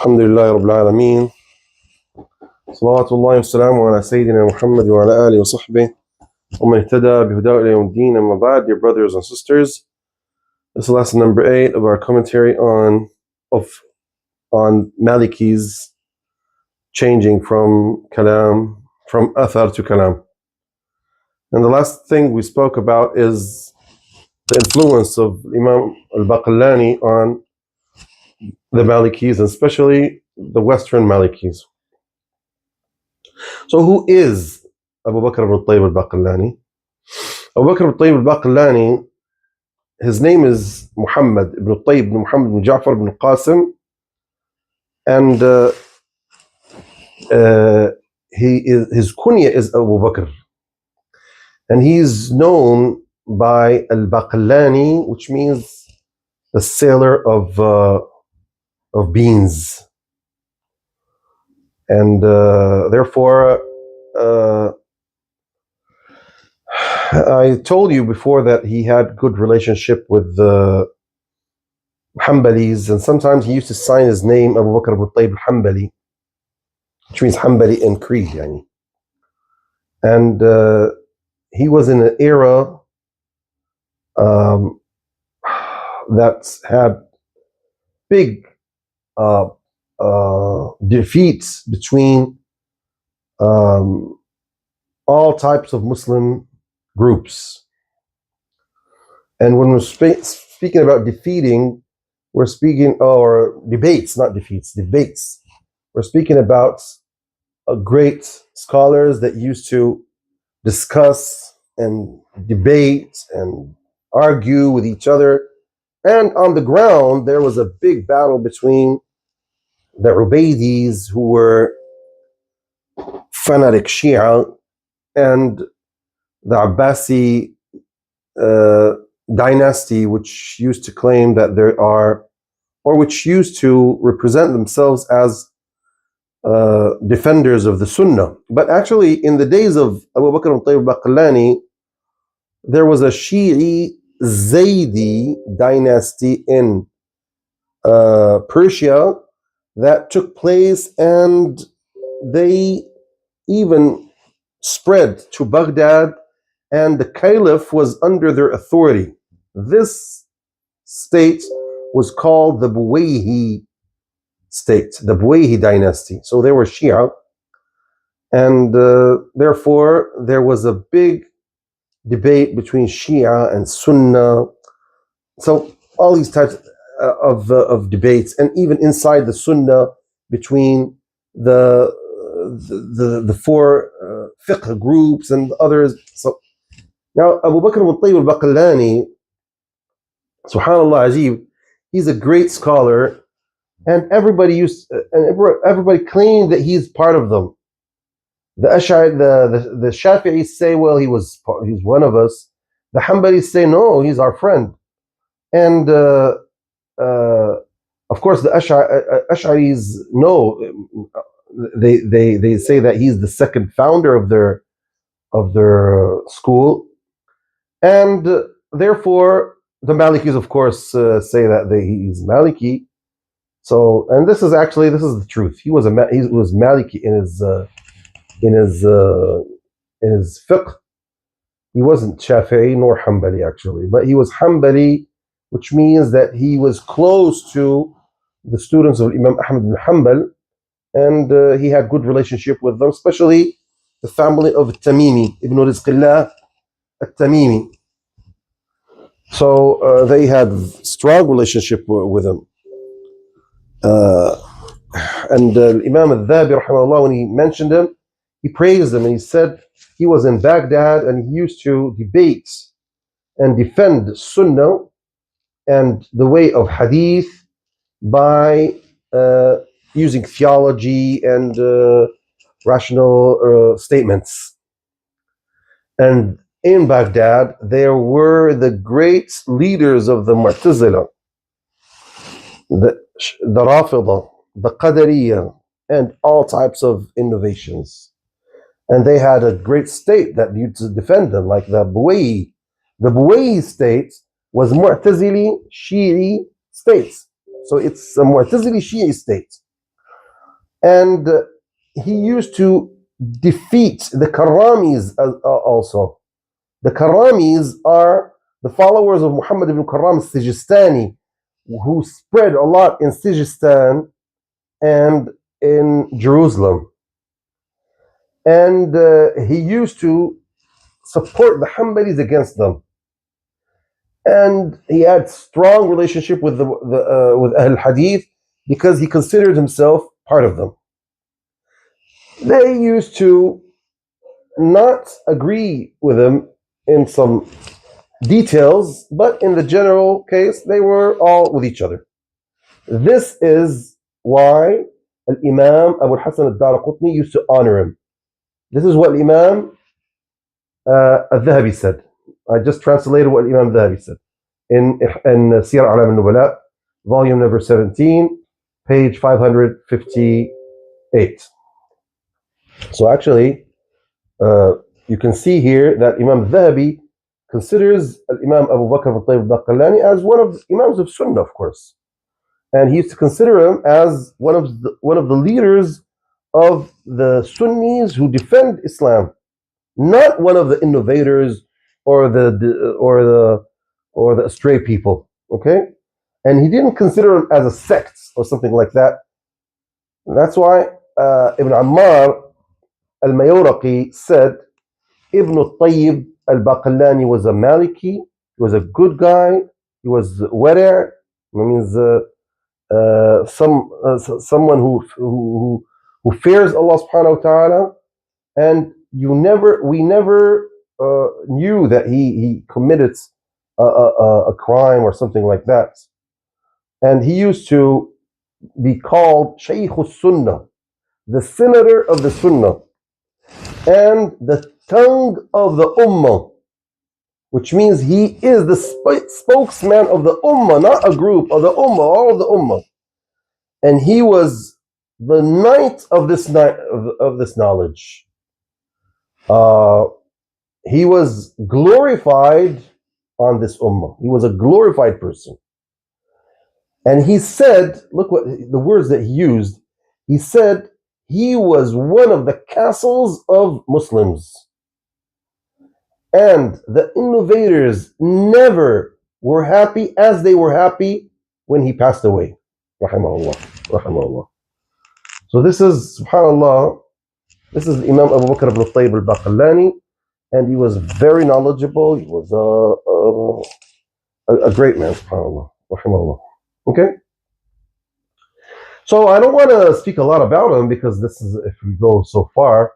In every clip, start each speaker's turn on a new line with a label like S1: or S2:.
S1: الحمد لله رب العالمين صلوات الله وسلامه على سيدنا محمد وعلى آله وصحبه ومن اهتدى بهداه إلى يوم الدين. أما بعد, dear brothers and sisters, this is lesson number 8 of our commentary on Malikis changing from Athar to Kalam. And the last thing we spoke about is the influence of Imam al-Baqillani on the Malikis, and especially the Western Malikis. So who is Abu Bakr ibn Tayyib al-Baqillani? Abu Bakr ibn Tayyib al-Baqillani, his name is Muhammad ibn Tayyib ibn Muhammad ibn Ja'far ibn Qasim, and his kunya is Abu Bakr, and he's known by al-Baqillani, which means the sailor of beans. And therefore, I told you before that he had good relationship with the Hanbalis, and sometimes he used to sign his name Abu Bakr ibn Tayyib al-Hanbali, which means Hanbali in Crete, yani. And he was in an era that had big defeats between all types of Muslim groups. And when we're speaking about defeating, we're speaking, or debates, not defeats, debates. We're speaking about great scholars that used to discuss and debate and argue with each other. And on the ground, there was a big battle between the Ubaydis, who were fanatic Shia, and the Abbasi dynasty, which used to claim that there are, or which used to represent themselves as defenders of the Sunnah. But actually, in the days of Abu Bakr al-Tayyib al-Baqillani, there was a Shi'i Zaydi dynasty in Persia that took place, and they even spread to Baghdad, and the caliph was under their authority. This state was called the Buwayhi state, the Buwayhi dynasty. So they were Shia, and therefore there was a big debate between Shia and Sunnah. So all these types of debates, and even inside the Sunnah between the four fiqh groups and others. So now Abu Bakr ibn Tayyib al-Baqillani, subhanallah ajib, he's a great scholar, and everybody claimed that he's part of them. The Shafi'is say, well, he's one of us. The Hanbalis say, no, he's our friend. And of course, the Ash'aris know. They say that he's the second founder of their school, and therefore the Malikis, of course, say that he's Maliki. So, and this is the truth. He was Maliki in his fiqh. He wasn't Shafi'i nor Hanbali actually, but he was Hanbali, which means that he was close to the students of Imam Ahmad bin Hanbal, and he had good relationship with them, especially the family of Tamimi, Ibn Rizqillah al-Tamimi. So they had strong relationship with him. And Imam al-Dhabi, rahimahullah, when he mentioned him, he praised him, and he said he was in Baghdad and he used to debate and defend Sunnah and the way of Hadith by using theology and rational statements. And in Baghdad, there were the great leaders of the Mu'tazila, the Rafida, the Qadariyya, and all types of innovations. And they had a great state that used to defend them, like the Buwayhi. The Buwayhi state was Mu'tazili Shi'i states. So it's a Mu'tazili Shi'i state. And he used to defeat the Karamis also. The Karamis are the followers of Muhammad ibn Karam al-Sijistani, who spread a lot in Sijistan and in Jerusalem. And he used to support the Hanbalis against them. And he had strong relationship with with Ahl Hadith because he considered himself part of them. They used to not agree with him in some details, but in the general case, they were all with each other. This is why Imam Abu Hassan al-Daraqutni used to honor him. This is what Imam al-Dhahabi said. I just translated what Imam al-Dhahabi said in Siyar A'lam al-Nubala, volume number 17, page 558. So actually, you can see here that Imam al-Dhahabi considers Imam Abu Bakr al-Tayyib al-Baqillani as one of the Imams of Sunnah, of course. And he used to consider him as one of the leaders of the Sunnis who defend Islam, not one of the innovators or the astray people. Okay, and he didn't consider him as a sect or something like that. And that's why Ibn Ammar al-Mayuraqi said Ibn al-Tayyib al-Baqillani was a Maliki. He was a good guy. He was wari', means someone who fears Allah subhanahu wa ta'ala, and we never knew that he committed a crime or something like that. And he used to be called Shaykh al-Sunnah, the senator of the Sunnah, and the tongue of the Ummah, which means he is the spokesman of the Ummah, not a group of the Ummah, all of the Ummah. And he was the knight of this knowledge. He was glorified on this Ummah. He was a glorified person. And he said, look what the words that he used. He said he was one of the castles of Muslims. And the innovators never were happy as they were happy when he passed away. Rahimahullah. Rahimahullah. So this is, subhanAllah, this is Imam Abu Bakr ibn al-Tayyib al-Baqillani, and he was very knowledgeable. He was a great man, subhanAllah. Rahimahullah. Okay? So I don't want to speak a lot about him because this is, if we go so far,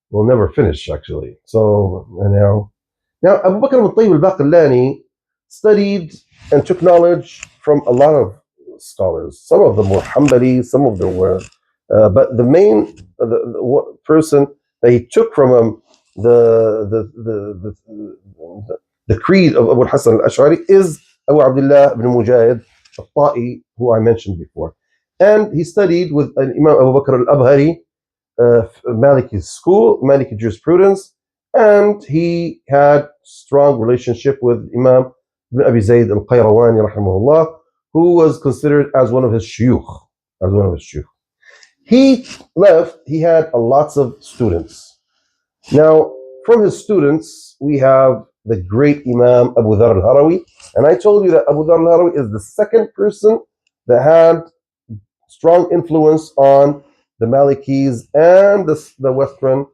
S1: we'll never finish actually. So now Abu Bakr al-Tayyib al-Baqillani studied and took knowledge from a lot of scholars. Some of them were Hanbali, some of them were, but the main person that he took from him the creed of Abu Hassan al-Ash'ari is Abu Abdullah ibn Mujahid al-Ta'i, who I mentioned before. And he studied with Imam Abu Bakr al-Abhari, Malikis school, Maliki jurisprudence, and he had strong relationship with Imam ibn Abi Zayd al-Qayrawani, rahimahullah, who was considered as one of his shuyukh. He left, he had lots of students. Now, from his students, we have the great Imam Abu Dhar al-Harawi, and I told you that Abu Dhar al-Harawi is the second person that had strong influence on the Malikis and the Western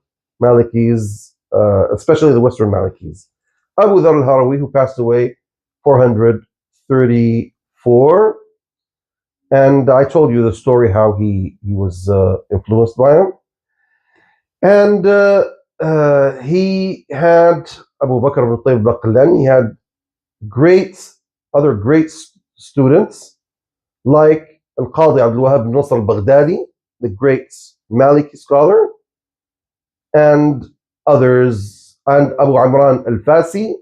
S1: Malikis, especially the Western Malikis. Abu Dhar al-Harawi, who passed away 434, and I told you the story how he was influenced by him. And he had Abu Bakr al-Tayyib al-Baqillani, he had other great students like Al-Qadi Abdul Wahab bin Nasr al-Baghdadi, the great Maliki scholar, and others, and Abu Imran al-Fasi,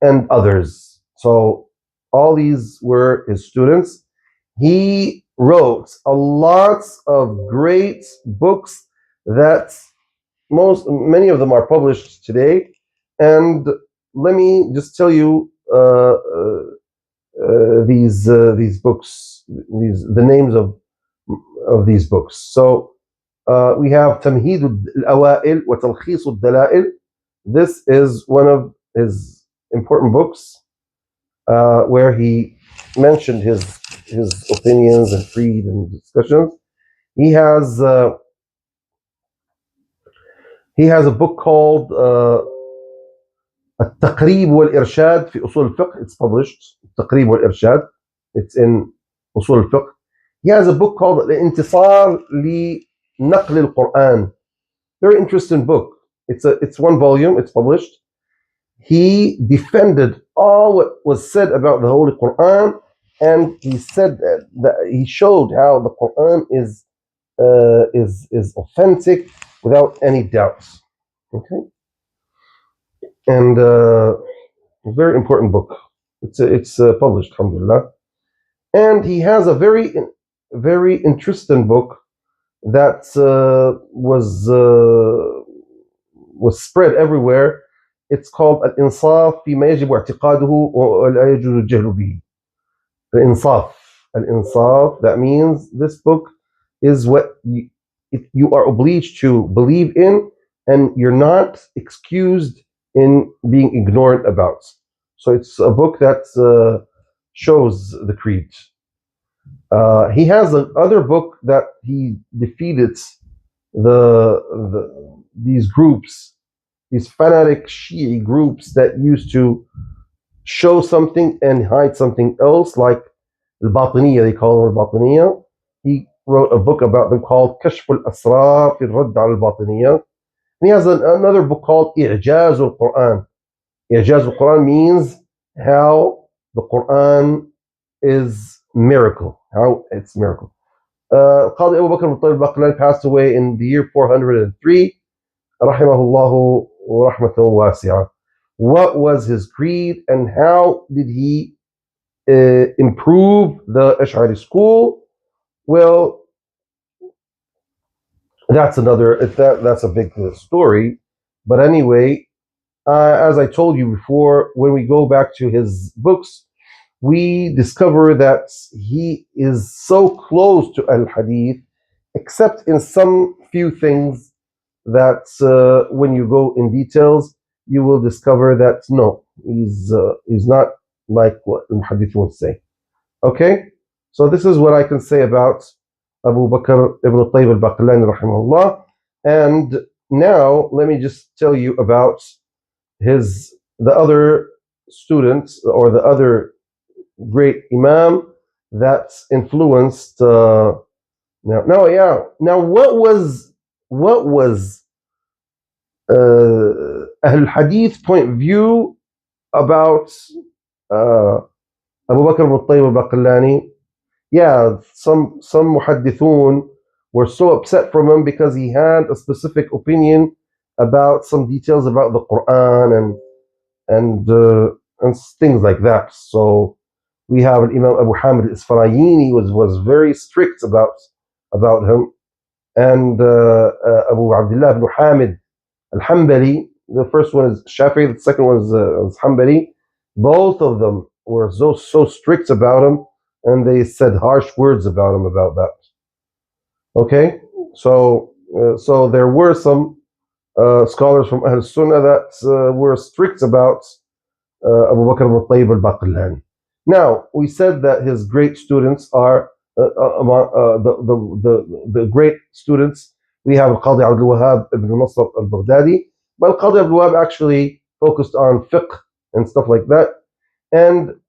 S1: and others. So all these were his students. He wrote a lot of great books that many of them are published today. And let me just tell you these books, the names of these books. So We have تمهيد الأوائل وتلخيص الدلائل. This is one of his important books where he mentioned his opinions and creed and discussions. He has a book called التقريب والإرشاد في أصول الفقه. It's published. التقريب والإرشاد. It's in أصول الفقه. He has a book called الانتصار لنقل القرآن. Very interesting book. It's one volume. It's published. He defended all what was said about the Holy Quran, and he said that he showed how the Quran is authentic without any doubts. Okay, and very important book. It's published, alhamdulillah. And he has a very interesting book that was spread everywhere. It's called الإنصاف فيما يجب اعتقاده ولا يجوز الجهل به. الإنصاف. الإنصاف, that means this book is what you are obliged to believe in, and you're not excused in being ignorant about. So it's a book that shows the creed. He has another book that he defeated these groups, these fanatic Shi'i groups that used to show something and hide something else, like al-Batiniya, they call them al-Batiniya. He wrote a book about them called كشف الأسرار في الرد على الباطنية. And he has another book called إعجاز القرآن. إعجاز القرآن means how the Quran is miracle, how it's miracle. Qadi Abu Bakr al-Baqlani passed away in the year 403. Rahimahullahu rahmatan wasi'ah. What was his creed and how did he improve the Ash'ari school? Well, that's a big story. But anyway, as I told you before, when we go back to his books, we discover that he is so close to al-Hadith, except in some few things that when you go in details, you will discover that no, he's not like what al-Hadith would say. Okay? So this is what I can say about Abu Bakr ibn Tayyib al-Baqlani rahimahullah. And now let me just tell you about the other students or the other great imam that influenced now what was Ahl Hadith point of view about Abu Bakr ibn Tayyib al-Baqlani? Yeah, some muhaddithun were so upset from him because he had a specific opinion about some details about the Quran and things like that. So we have Imam Abu Hamid al-Isfarayini was very strict about him, and Abu Abdullah ibn Hamid al-Hanbali. The first one is Shafi'i, the second one is Hanbali. Both of them were so strict about him, and they said harsh words about him about that. Okay, so there were some scholars from Ahl Sunnah that were strict about Abu Bakr ibn Tayyib al-Baqlani. Now, we said that his great students are among the great students. We have Qadi Abdul Wahhab ibn Nasr al-Baghdadi, but Qadi Abdul Wahhab actually focused on fiqh and stuff like that. And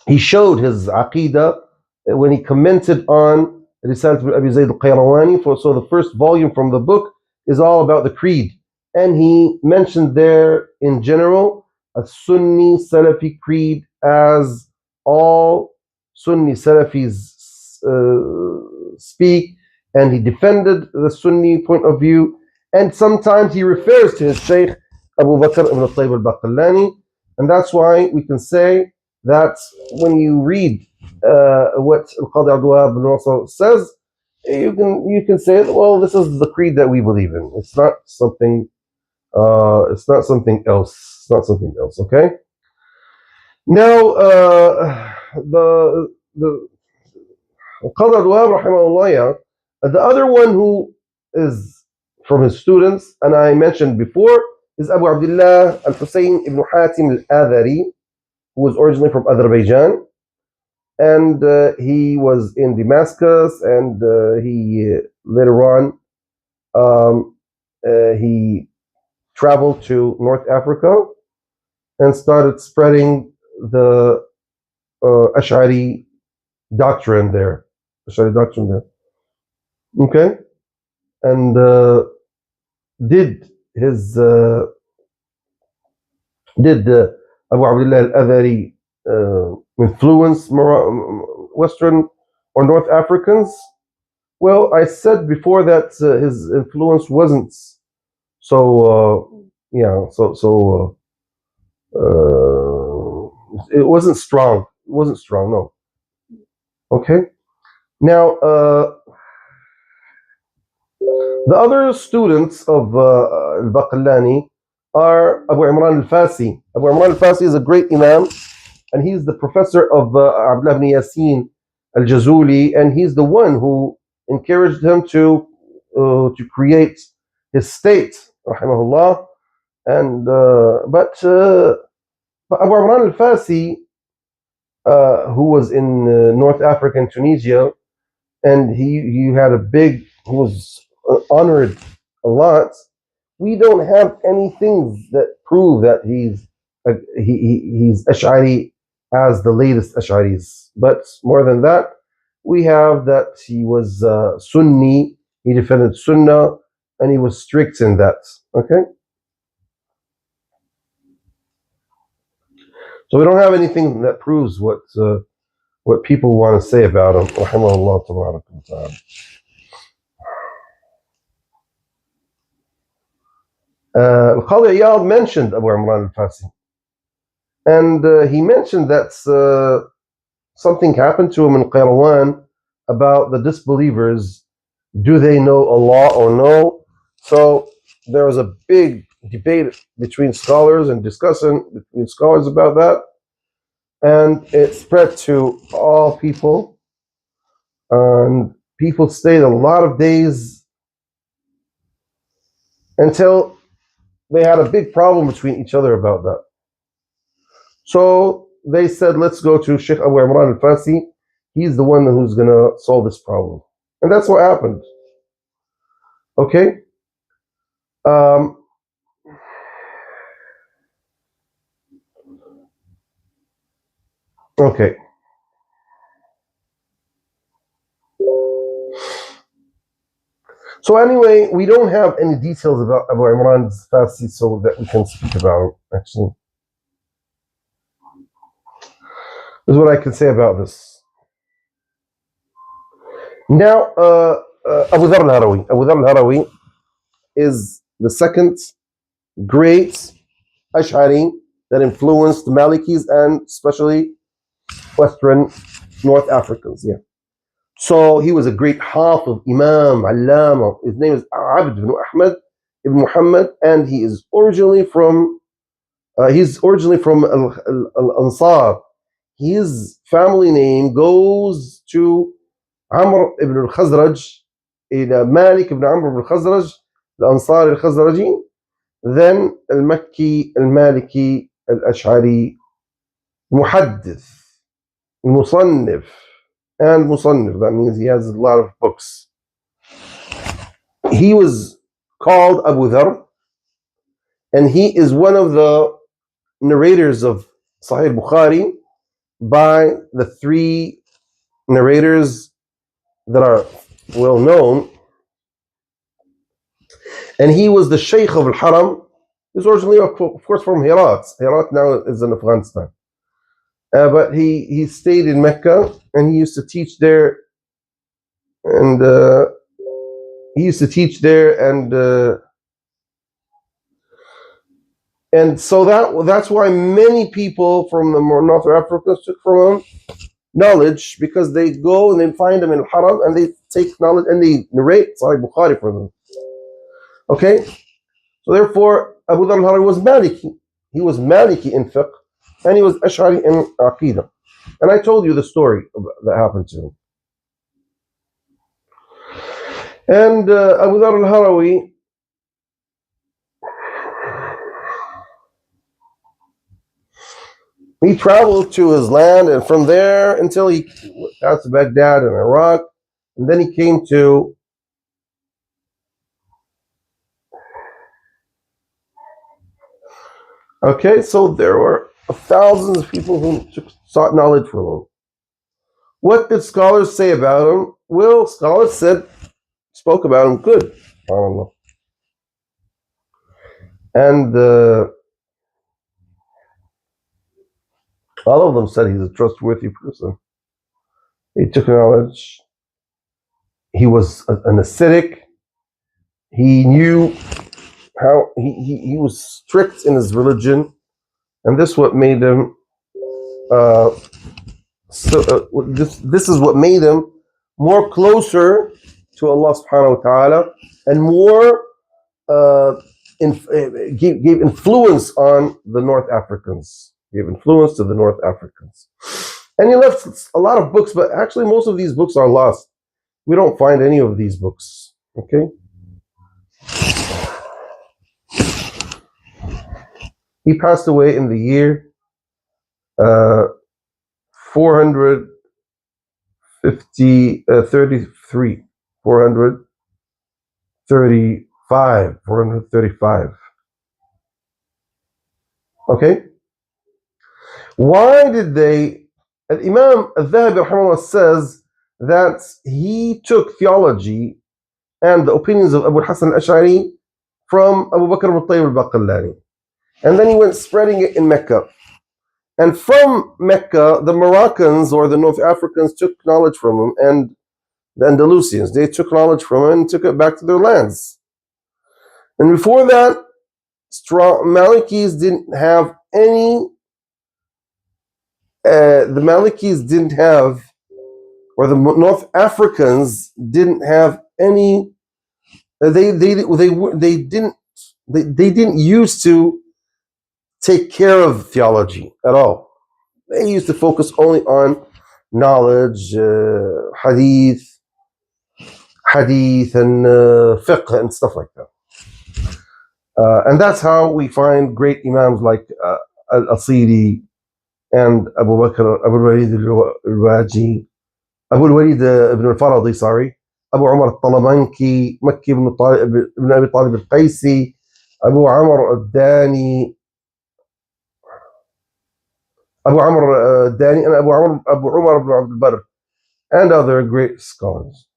S1: he showed his aqidah when he commented on Risalat ibn Abi Zayd al-Qayrawani. So the first volume from the book is all about the creed. And he mentioned there in general a Sunni Salafi creed, as all Sunni Salafis speak, and he defended the Sunni point of view, and sometimes he refers to his Shaykh Abu Bakr ibn Tayyib al-Baqlani, and that's why we can say that when you read what Al-Qadi Abdul Wahhab ibn Nasr says, you can say, well, this is the creed that we believe in. It's not something else. It's not something else. Okay. Now, the Qadi Abdul Wahhab rahimahullah The other one who is from his students, and I mentioned before, is Abu Abdullah al-Husayn ibn Hatim al-Athari, who was originally from Azerbaijan. And he was in Damascus, and he later on he traveled to North Africa and started spreading the Ash'ari doctrine there. Ash'ari doctrine there. Okay? And did his Abu Abdullah al-Athari influence Western or North Africans? Well, I said before that his influence wasn't so it wasn't strong. It wasn't strong, no. Okay. Now the other students of al-Baqillani are Abu Imran al-Fasi. Abu Imran al-Fasi is a great imam, and he's the professor of Abdullah ibn Yasin al-Jazuli, and he's the one who encouraged him to create his state, rahimahullah. And but Abu Imran al-Fasi, who was in North Africa and Tunisia, and he had he was honored a lot. We don't have any things that prove that he's Ash'ari as the latest Ash'aris. But more than that, we have that he was Sunni, he defended Sunnah, and he was strict in that. Okay? So we don't have anything that proves what people want to say about him. Rahimahullah tabarak wa ta'ala. Al-Qadi Iyad mentioned Abu Imran al-Fasi. And he mentioned that something happened to him in Qayrawan about the disbelievers. Do they know Allah or no? So there was a big debate between scholars and discussion between scholars about that. And it spread to all people. And people stayed a lot of days until they had a big problem between each other about that. So they said, let's go to Sheikh Abu Imran al-Fasi. He's the one who's going to solve this problem. And that's what happened. Okay? Okay. So anyway, we don't have any details about Abu Imran al-Fasi so that we can speak about him, actually. This is what I can say about this. Now, Abu Dharr al-Harawi. Abu Dharr al-Harawi is the second great Ash'ari that influenced the Malikis and especially Western North Africans. Yeah. So he was a great Hafiz, Imam, Allama. His name is Abd ibn Ahmad ibn Muhammad, and he is originally from Al-Ansar. His family name goes to Amr ibn al-Khazraj, Malik ibn Amr ibn al-Khazraj, al-Ansari al-Khazraji, then al-Makki, al-Maliki, al-Ash'ari, Muhaddith, Musannif, and Musannif. That means he has a lot of books. He was called Abu Dharr, and he is one of the narrators of Sahih Bukhari by the three narrators that are well known. And he was the Sheikh of Al-Haram. He's originally, of course, from Herat. Herat now is in Afghanistan. But he stayed in Mecca, and he used to teach there. And and so that's why many people from the North Africa took from him knowledge, because they go and they find them in Al-Haram and they take knowledge and they narrate Sahih Bukhari for them. Okay? So therefore, Abu Dharr al-Harawi was Maliki. He was Maliki in fiqh, and he was Ash'ari in Aqidah. And I told you the story that happened to him. And Abu Dhar al-Harawi, he traveled to his land, and from there until he got to Baghdad in Iraq, and then he came to okay, so there were thousands of people who sought knowledge from him. What did scholars say about him? Well, scholars spoke about him good. I don't know. And all of them said he's a trustworthy person. He took knowledge. He was an ascetic. He knew how he was strict in his religion, and this what made him. This is what made him more closer to Allah Subhanahu wa Taala, and more gave influence on the North Africans. Gave influence to the North Africans, and he left a lot of books. But actually, most of these books are lost. We don't find any of these books. Okay. He passed away in the year 435, 435. Okay? Why did they? Imam al-Dhahabi says that he took theology and the opinions of Abu Hassan al-Ash'ari from Abu Bakr al-Tayyib al-Baqillani. And then he went spreading it in Mecca. And from Mecca, the Moroccans or the North Africans took knowledge from him, and the Andalusians, they took knowledge from him and took it back to their lands. And before that, Malikis didn't have any, the Malikis didn't have, or the North Africans didn't have any, they didn't used to take care of theology at all. They used to focus only on knowledge, hadith and fiqh and stuff like that. And that's how we find great imams like Al-Asiri and Abu Bakr, Abu al-Walid al-Raji, Abu al-Walid ibn al-Faradi, sorry, Abu Umar al-Talabanki, Makki ibn Abi Talib al-Qaisi, Abu Amr al-Dani, Abu Amr al-Dani, and Abu Umar ibn Abd al-Barr, and other great scholars.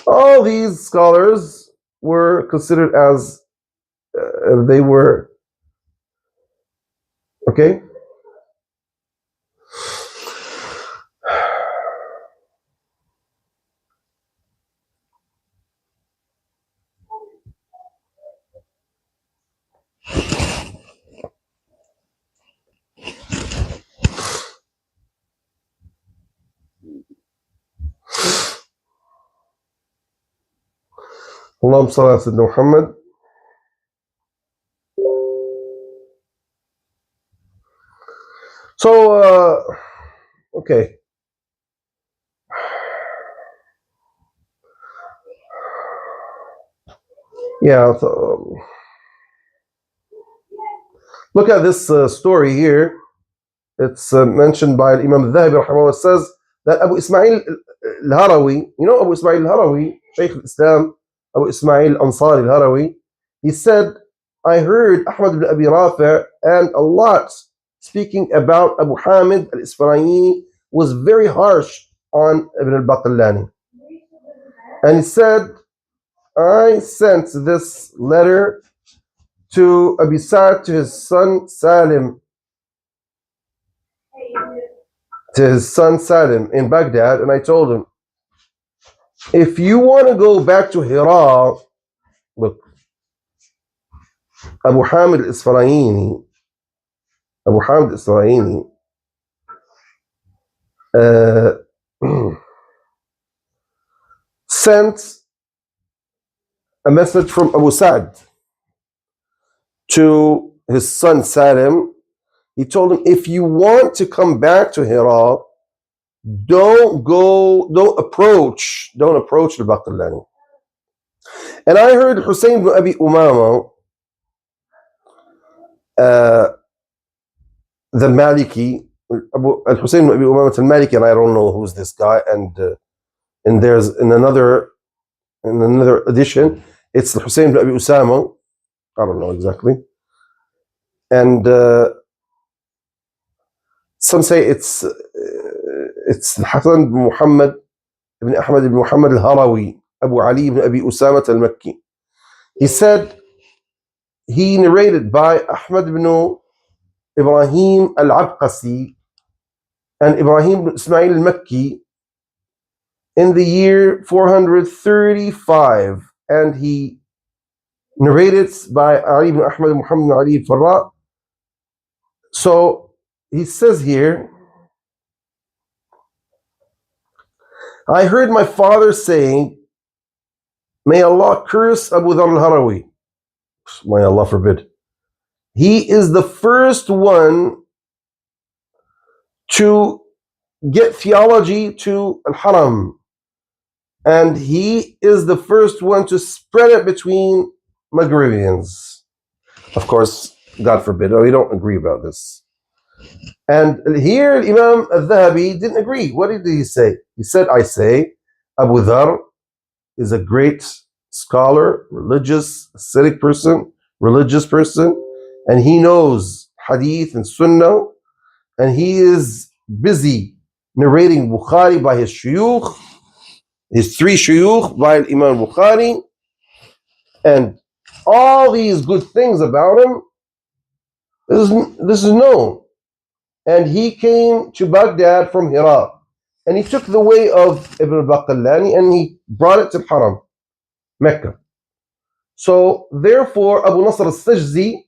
S1: All these scholars were considered as they were okay. اللهم صل على سيدنا محمد. So, okay. Yeah, so, look at this story here. It's mentioned by Imam al-Dhahabi rahimahullah. Says that Abu Ismail al-Harawi, you know Abu Ismail al-Harawi, Shaykh al-Islam, Abu Ismail Ansari al-Harawi, he said, I heard Ahmad ibn Abi Rafi' and a lot speaking about Abu Hamid al-Isfarayini was very harsh on Ibn al-Baqillani. And he said, I sent this letter to Abi Sa'd, to his son Salim, in Baghdad, and I told him, if you want to go back to Hira, look, Abu Hamid al-Isfarayini, sent a message from Abu Sa'd to his son Salim. He told him, if you want to come back to Hira, don't approach the Baqillani. And I heard Hussein ibn Abi Umama, the Maliki, Hussein ibn Abi Umama al-Maliki, and I don't know who's this guy, and there's in another edition, it's Hussein ibn Abi Usama, I don't know exactly, and some say it's Hassan ibn Muhammad ibn Ahmad ibn Muhammad al-Harawi, Abu Ali ibn Abi Usama al-Makki. He said, he narrated by Ahmad ibn Ibrahim al-Abqasi and Ibrahim ibn Ismail al-Makki in the year 435, and he narrated by Ali ibn Ahmad ibn Muhammad ibn Ali al-Farra. So he says here, I heard my father saying, may Allah curse Abu Dharr al-Harawi. May Allah forbid. He is the first one to get theology to al-Haram. And he is the first one to spread it between Maghribians. Of course, God forbid, we don't agree about this. And here Imam al-Dhahabi didn't agree. What did he say? He said, I say, Abu Dharr is a great scholar, religious, ascetic person, religious person, and he knows hadith and sunnah, and he is busy narrating Bukhari by his shuyukh, his three shuyukh by Imam Bukhari, and all these good things about him. This is known. And he came to Baghdad from Hira, and he took the way of Ibn Baqillani and he brought it to Haram, Mecca. So therefore, Abu Nasr al-Sajzi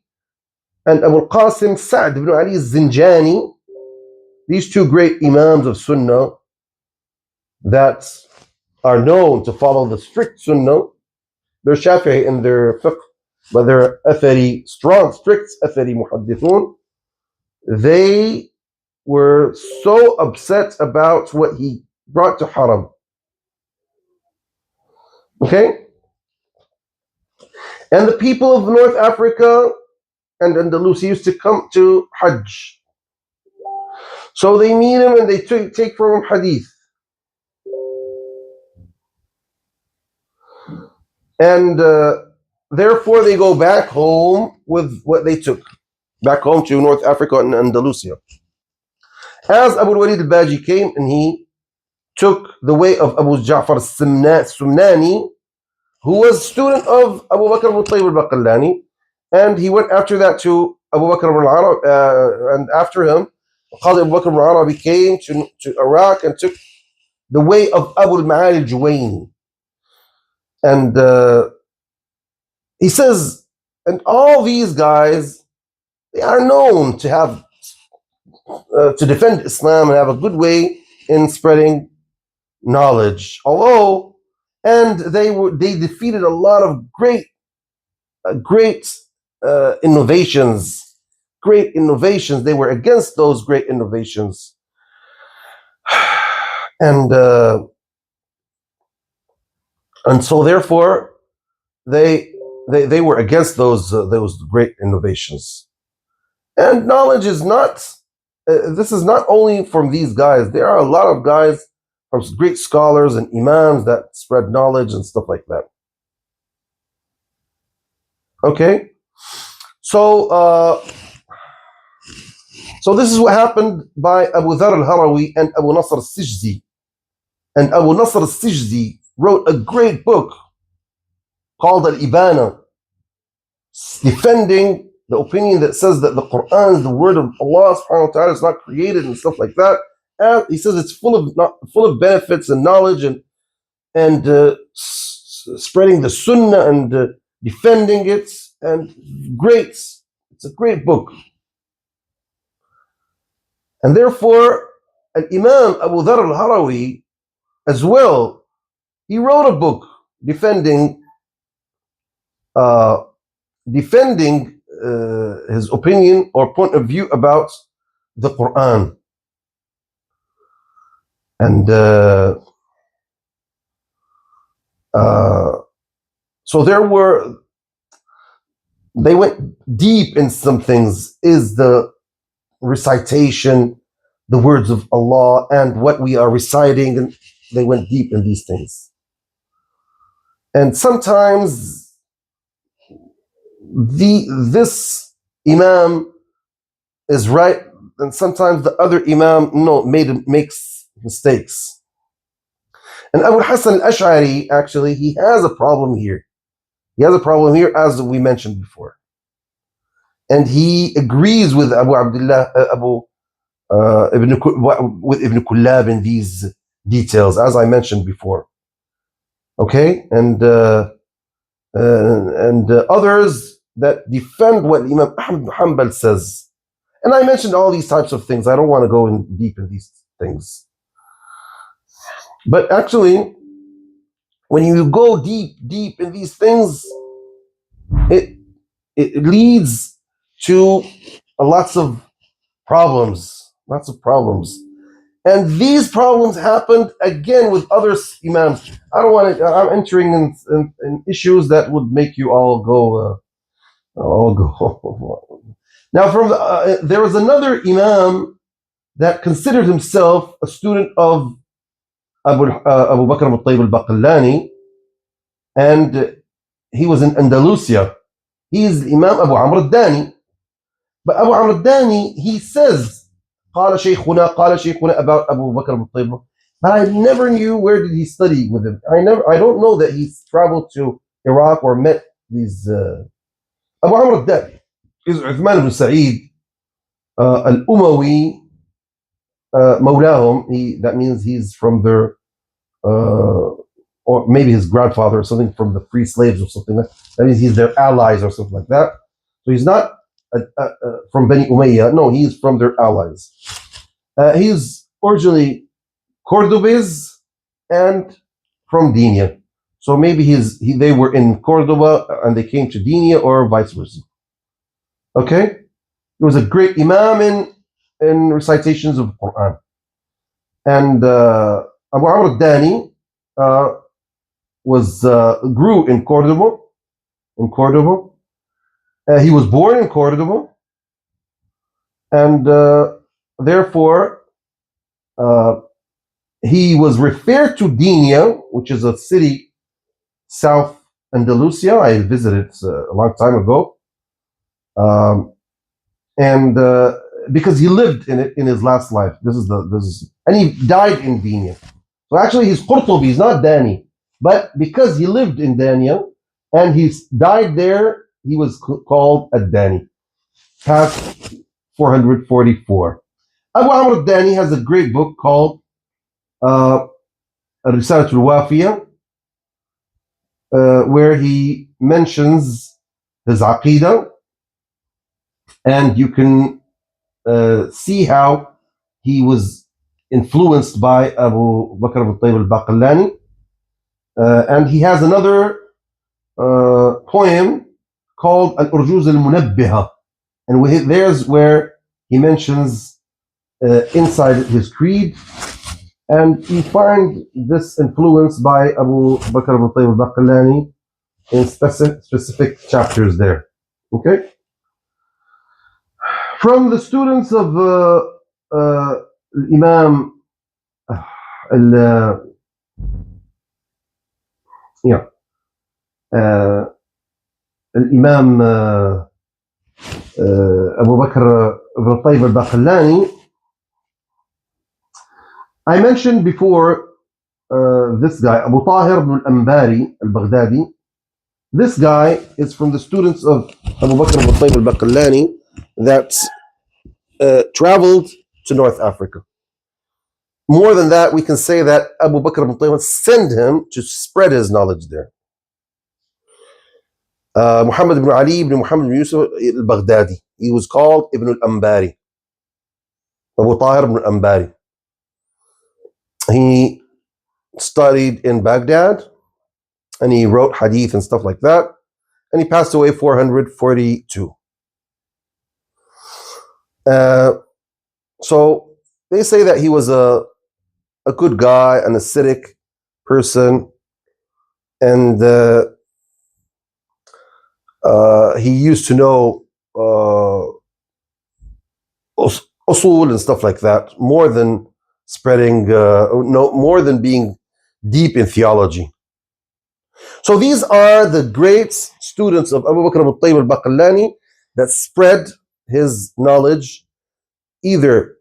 S1: and Abu al-Qasim Sa'd ibn Ali al-Zinjani, these two great imams of Sunnah that are known to follow the strict Sunnah, they're Shafi'i in their fiqh, but they're Athari, strong, strict Athari muhaddithun. They were so upset about what he brought to Haram. Okay? And the people of North Africa and Andalusia used to come to Hajj. So they meet him and they take from him hadith. And therefore they go back home with what they took. Back home to North Africa and Andalusia. As Abu al-Walid al-Baji came and he took the way of Abu Ja'far al-Sumnani, who was a student of Abu Bakr al-Tayyib al-Baqillani, and he went after that to Abu Bakr al-Arabi, and after him, Qadi Abu Bakr al-Arabi came to Iraq and took the way of Abu al-Ma'ali al-Juwayni. And he says, and all these guys, they are known to have to defend Islam and have a good way in spreading knowledge. Although, and they defeated a lot of great innovations. Great innovations. They were against those great innovations, and so therefore they were against those great innovations. And knowledge is not. This is not only from these guys. There are a lot of guys from great scholars and imams that spread knowledge and stuff like that. Okay, so this is what happened by Abu Dharr al-Harawi and Abu Nasr al-Sijzi. And Abu Nasr al-Sijzi wrote a great book called Al-Ibana, defending the opinion that says that the Quran is the word of Allah subhanahu wa ta'ala, is not created and stuff like that. And he says it's full of benefits and knowledge and spreading the Sunnah and defending it, and great. It's a great book. And therefore, Imam Abu Dharr al-Harawi as well, he wrote a book defending his opinion or point of view about the Quran. And so they went deep in some things. Is the recitation, the words of Allah, and what we are reciting, and they went deep in these things. And sometimes this Imam is right, and sometimes the other Imam makes mistakes. And Abu Hassan al-Ash'ari, actually, he has a problem here. He has a problem here, as we mentioned before. And he agrees with Abu Abdullah, with Ibn Kullab in these details, as I mentioned before. Okay? And others that defend what Imam Ahmad Hanbal says. And I mentioned all these types of things. I don't want to go in deep in these things. But actually, when you go deep in these things, it leads to lots of problems. And these problems happened again with other imams. I don't want to. I'm entering in issues that would make you all go. Now, there was another imam that considered himself a student of Abu Bakr al-Tayyib al-Baqillani, and he was in Andalusia. He is Imam Abu Amr al-Dani. But Abu Amr al-Dani, he says, قال شيخنا about Abu Bakr al-Tayyib. But I never knew where did he study with him. I don't know that he traveled to Iraq or met these. Abu Amr al-Dani is Uthman ibn Sa'id al-Umawi mawlahum. That means he's from their, or maybe his grandfather or something, from the free slaves or something. That means he's their allies or something like that. So he's not from Bani Umayyah. No, he's from their allies. He's originally Cordobese and from Dinia. So maybe they were in Cordoba and they came to Dinia, or vice versa. Okay? He was a great imam in recitations of the Quran. And Abu Amr al-Dani grew in Cordoba. He was born in Cordoba, and therefore he was referred to Dinia, which is a city south Andalusia. I visited a long time ago, and because he lived in it in his last life. And he died in Dinia. So actually, he's Qurtubi, he's not Dani, but because he lived in Dania and he died there, he was called Ad-Dani. Past 444. Abu Amr al-Dani has a great book called Risalat al-Wafiyah, where he mentions his Aqidah, and you can see how he was influenced by Abu Bakr al-Tayyib al-Baqillani. And he has another poem called Al-Urjuz al-Munabbiha, and there's where he mentions inside his creed, and you find this influence by Abu Bakr al-Tayyib al-Baqillani in specific chapters there. Okay? From the students of Imam الإمام أبو بكر ibn al-Tayyib al-Baqillani. I mentioned before this guy, Abu Tahir ibn al-Ambari al-Baghdadi. This guy is from the students of Abu Bakr ibn al-Tayyib al-Baqillani that traveled to North Africa. More than that, we can say that Abu Bakr ibn al-Tayyib sent him to spread his knowledge there. Muhammad ibn Ali ibn Muhammad ibn Yusuf al-Baghdadi. He was called Ibn al-Ambari. Abu Tahir ibn al-Ambari. He studied in Baghdad, and he wrote hadith and stuff like that, and he passed away 442. So they say that he was a a good guy, an acidic person, and he used to know usul and stuff like that, more than spreading, no, more than being deep in theology. So these are the great students of Abu Bakr al-Tayyib al-Baqillani that spread his knowledge either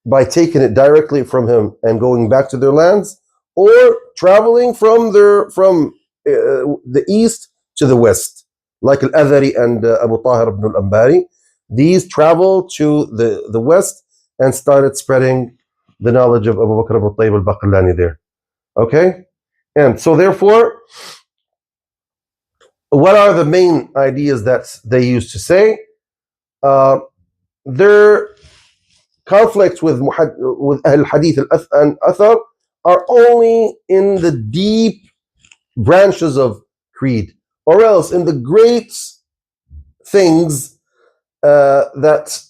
S1: by taking it directly from him and going back to their lands, or traveling from the east to the west, like Al-Athari and Abu Tahir ibn al-Ambari. These traveled to the west and started spreading the knowledge of Abu Bakr al-Tayyib al-Baqillani there. Okay? And so therefore, what are the main ideas that they used to say? Their conflicts with Ahl Hadith and Athar are only in the deep branches of creed, or else in the great things that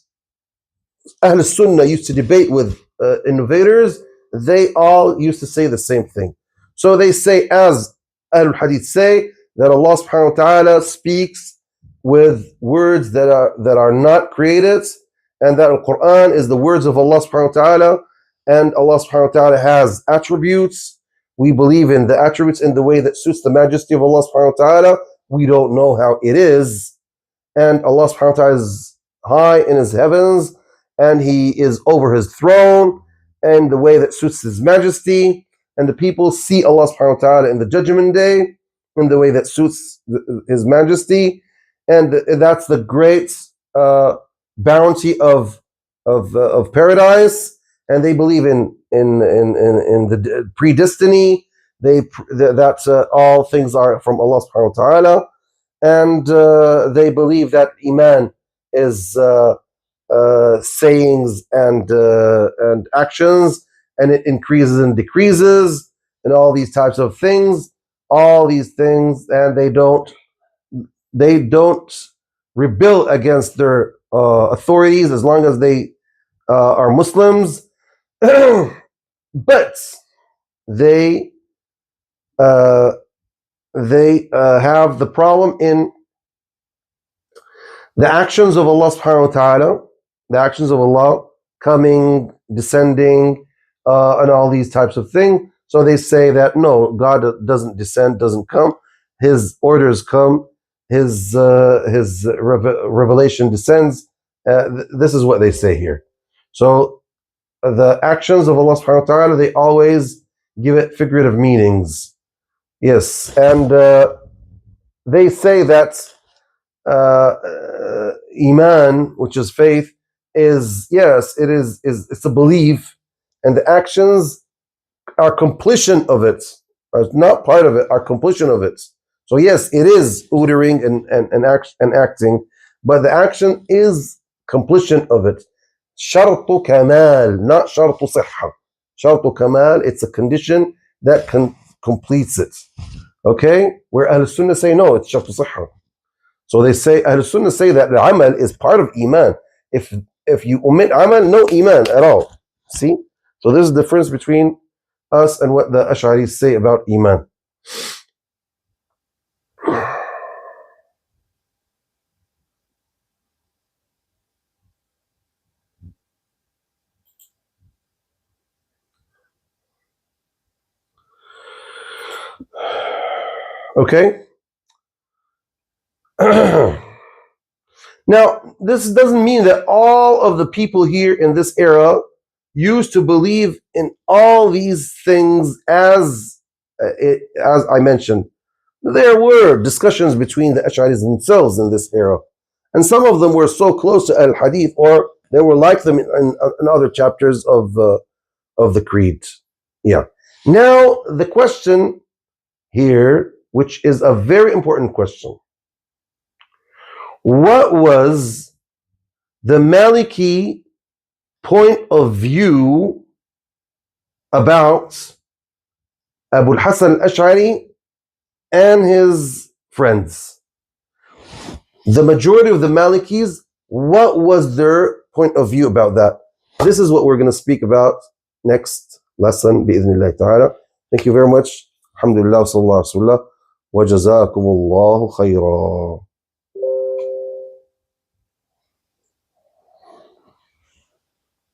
S1: Ahl Sunnah used to debate with innovators. They all used to say the same thing. So they say, as Ahl Hadith say, that Allah subhanahu wa ta'ala speaks with words that are not created, and that the Quran is the words of Allah subhanahu wa ta'ala, and Allah subhanahu wa ta'ala has attributes. We believe in the attributes in the way that suits the majesty of Allah subhanahu wa ta'ala. We don't know how it is. And Allah subhanahu wa ta'ala is high in his heavens, and he is over his throne, and the way that suits his majesty. And the people see Allah subhanahu wa ta'ala in the judgment day in the way that suits his majesty. And that's the great bounty of paradise. And they believe in the predestiny. That all things are from Allah subhanahu wa ta'ala. And they believe that Iman is sayings and actions, and it increases and decreases, and all these types of things. All these things, and they don't rebel against their authorities as long as they are Muslims. But they have the problem in the actions of Allah subhanahu wa ta'ala, the actions of Allah coming, descending, and all these types of things. So they say that no, God doesn't descend, doesn't come. His orders come. His revelation descends. This is what they say here. So the actions of Allah subhanahu wa ta'ala, they always give it figurative meanings. Yes, and they say that Iman, which is faith, is, yes, it's a belief, and the actions are completion of it, not part of it, are completion of it. So yes, it is ordering and acting, but the action is completion of it. Shartu kamal, not shartu sihha. Shartu kamal, it's a condition that completes it. Okay? Where Ahl Sunnah say no, it's shartu sihha. So they say, Ahl Sunnah say that the amal is part of Iman. If you omit amal, no Iman at all. See? So there's a difference between us and what the Ash'aris say about Iman. Okay? Now, this doesn't mean that all of the people here in this era used to believe in all these things as I mentioned. There were discussions between the Ash'aris themselves in this era. And some of them were so close to Al-Hadith, or they were like them in other chapters of the Creed. Yeah. Now, the question here, which is a very important question. What was the Maliki point of view about Abu al-Hasan al-Ash'ari and his friends? The majority of the Malikis, what was their point of view about that? This is what we're going to speak about next lesson بإذن الله تعالى. Thank you very much. Alhamdulillah, sallallahu alaihi wasallam, wa jazakumullahu khayra.